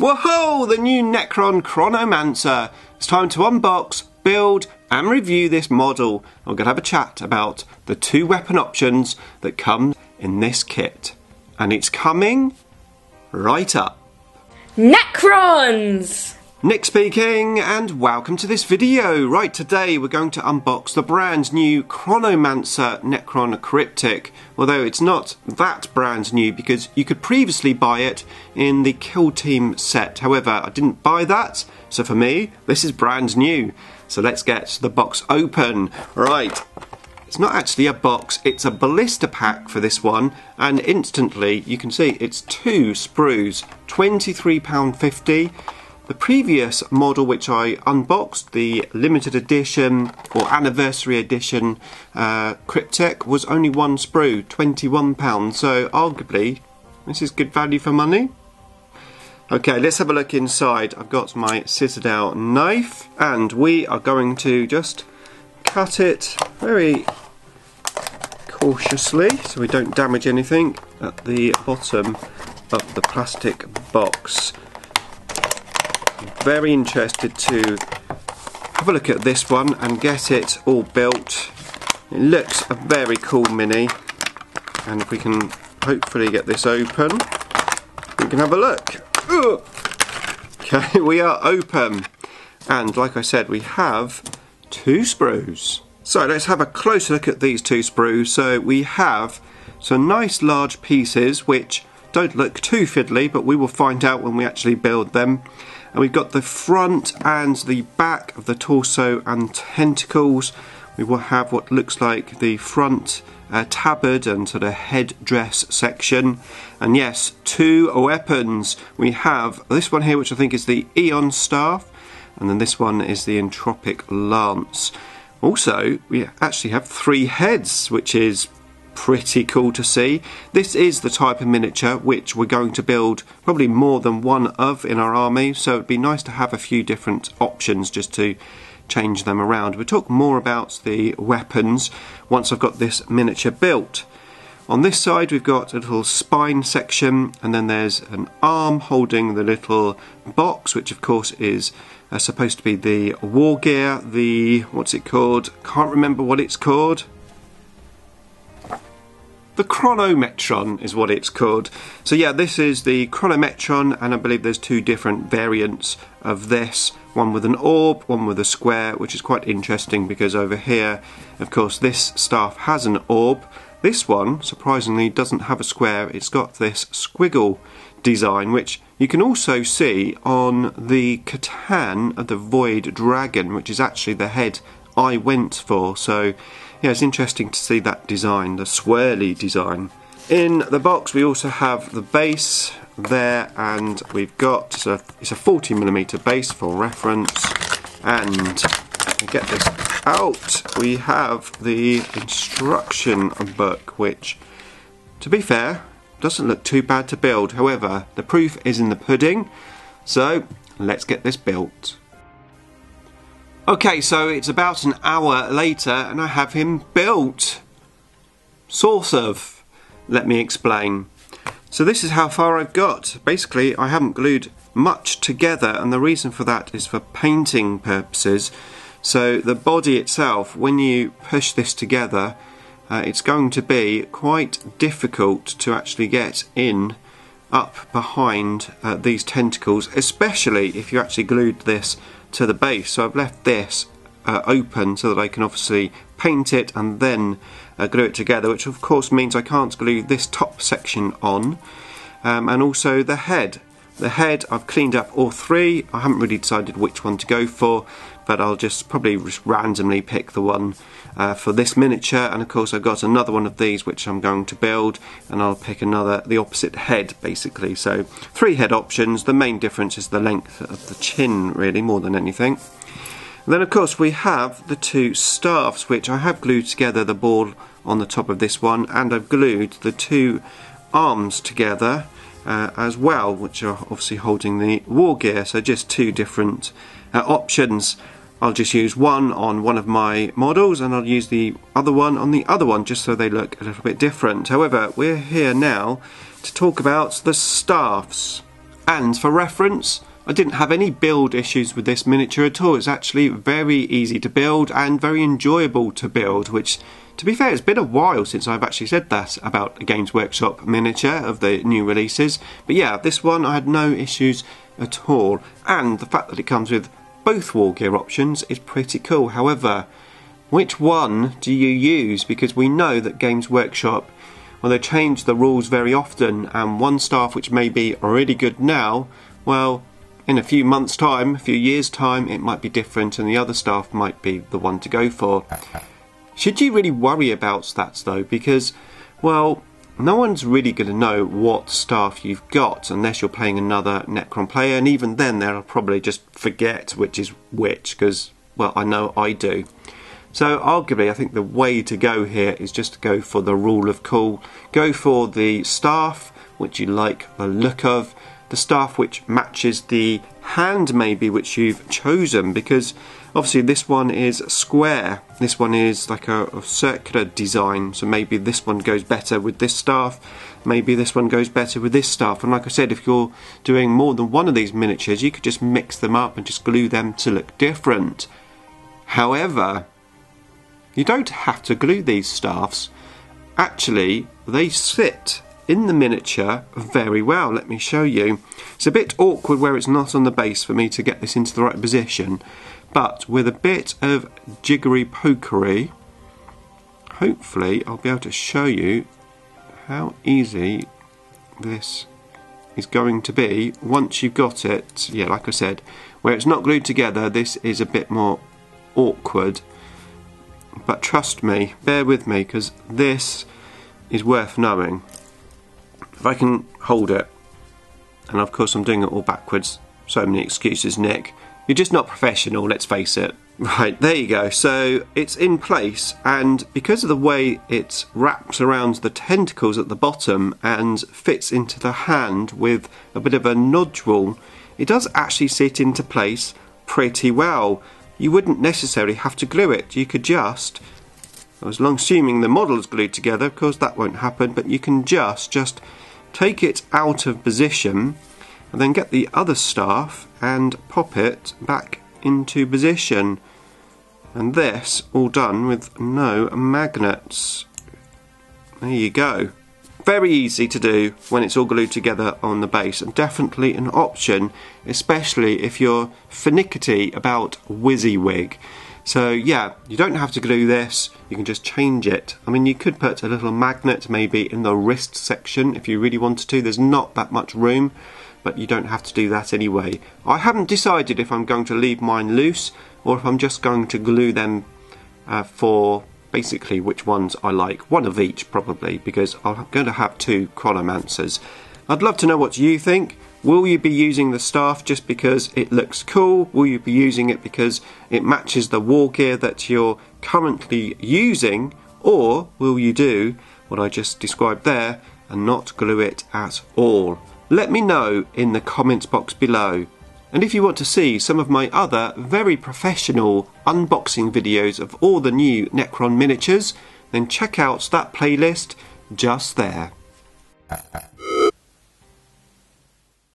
Whoa! The new Necron Chronomancer. It's time to unbox, build and review this model. I'm going to have a chat about the two weapon options that come in this kit. And it's coming right up. Necrons! Nick speaking, and welcome to this video. Right, today we're going to unbox the brand new Chronomancer Necron Cryptek, although it's not that brand new because you could previously buy it in the Kill Team set. However, I didn't buy that, so for me, this is brand new. So let's get the box open. Right, it's not actually a box, it's a blister pack for this one, and instantly you can see it's two sprues, £23.50. The previous model which I unboxed, the limited edition or anniversary edition Cryptek, was only one sprue, £21, so arguably this is good value for money. Okay, let's have a look inside. I've got my Citadel knife and we are going to just cut it very cautiously so we don't damage anything at the bottom of the plastic box. Very interested to have a look at this one and get it all built. It looks a very cool mini, and if we can hopefully get this open, we can have a look. Ugh. Okay, we are open, and like I said, we have two sprues. So let's have a close look at these two sprues. So we have some nice large pieces which don't look too fiddly, but we will find out when we actually build them. And we've got the front and the back of the torso and tentacles. We will have what looks like the front tabard and sort of headdress section. And yes, two weapons. We have this one here, which I think is the Eon Staff, and then this one is the Entropic Lance. Also, we actually have three heads, which is pretty cool to see. This is the type of miniature which we're going to build probably more than one of in our army, so it'd be nice to have a few different options just to change them around. We'll talk more about the weapons once I've got this miniature built. On this side we've got a little spine section, and then there's an arm holding the little box, which of course is supposed to be the war gear, what's it called? Can't remember what it's called. The Chronometron is what it's called. So yeah, this is the Chronometron, and I believe there's two different variants of this. One with an orb, one with a square, which is quite interesting because over here, of course, this staff has an orb. This one, surprisingly, doesn't have a square. It's got this squiggle design, which you can also see on the Catan of the Void Dragon, which is actually the head I went for. So yeah, it's interesting to see that design, the swirly design. In the box we also have the base there, and we've got, it's a 40mm base for reference, and to get this out we have the instruction book, which, to be fair, doesn't look too bad to build. However, the proof is in the pudding, so let's get this built. Okay, so it's about an hour later and I have him built. Sort of. Let me explain. So this is how far I've got. Basically, I haven't glued much together, and the reason for that is for painting purposes. So the body itself, when you push this together, it's going to be quite difficult to actually get in up behind these tentacles, especially if you actually glued this to the base. So I've left this open so that I can obviously paint it and then glue it together, which of course means I can't glue this top section on. And also the head. The head, I've cleaned up all three. I haven't really decided which one to go for, but I'll just probably randomly pick the one for this miniature. And of course I've got another one of these which I'm going to build, and I'll pick the opposite head basically. So three head options. The main difference is the length of the chin, really, more than anything. And then of course we have the two staffs, which I have glued together, the ball on the top of this one, and I've glued the two arms together as well, which are obviously holding the war gear. So just two different options. I'll just use one on one of my models and I'll use the other one on the other one, just so they look a little bit different. However, we're here now to talk about the staffs. And for reference, I didn't have any build issues with this miniature at all. It's actually very easy to build and very enjoyable to build, which, to be fair, it's been a while since I've actually said that about a Games Workshop miniature of the new releases. But yeah, this one I had no issues at all, and the fact that it comes with both war gear options is pretty cool. However, which one do you use? Because we know that Games Workshop, well, they change the rules very often, and one staff which may be really good now, well, in a few months' time, a few years' time, it might be different, and the other staff might be the one to go for. Should you really worry about stats though? Because, well, no one's really going to know what staff you've got unless you're playing another Necron player, and even then they'll probably just forget which is which, because, well, I know I do. So arguably I think the way to go here is just to go for the rule of cool. Go for the staff which you like the look of, the staff which matches the hand maybe which you've chosen, because obviously this one is square, this one is like a circular design, so maybe this one goes better with this staff, maybe this one goes better with this staff. And like I said, if you're doing more than one of these miniatures, you could just mix them up and just glue them to look different. However, you don't have to glue these staffs. Actually, they sit in the miniature very well. Let me show you. It's a bit awkward where it's not on the base for me to get this into the right position, but with a bit of jiggery pokery, hopefully I'll be able to show you how easy this is going to be once you've got it. Yeah, like I said, where it's not glued together, this is a bit more awkward. But trust me, bear with me, because this is worth knowing. If I can hold it, and of course I'm doing it all backwards, so many excuses, Nick. You're just not professional, let's face it. Right, there you go. So it's in place, and because of the way it wraps around the tentacles at the bottom and fits into the hand with a bit of a nodule, it does actually sit into place pretty well. You wouldn't necessarily have to glue it. You could just, as long assuming the model's glued together, of course that won't happen, but you can just take it out of position and then get the other staff and pop it back into position. And this all done with no magnets. There you go. Very easy to do when it's all glued together on the base, and definitely an option, especially if you're finicky about WYSIWYG. So yeah, you don't have to glue this, you can just change it. I mean, you could put a little magnet maybe in the wrist section if you really wanted to. There's not that much room, but you don't have to do that anyway. I haven't decided if I'm going to leave mine loose or if I'm just going to glue them for basically which ones I like. One of each probably, because I'm going to have two Chronomancers. I'd love to know what you think. Will you be using the staff just because it looks cool? Will you be using it because it matches the war gear that you're currently using? Or will you do what I just described there and not glue it at all? Let me know in the comments box below. And if you want to see some of my other very professional unboxing videos of all the new Necron miniatures, then check out that playlist just there.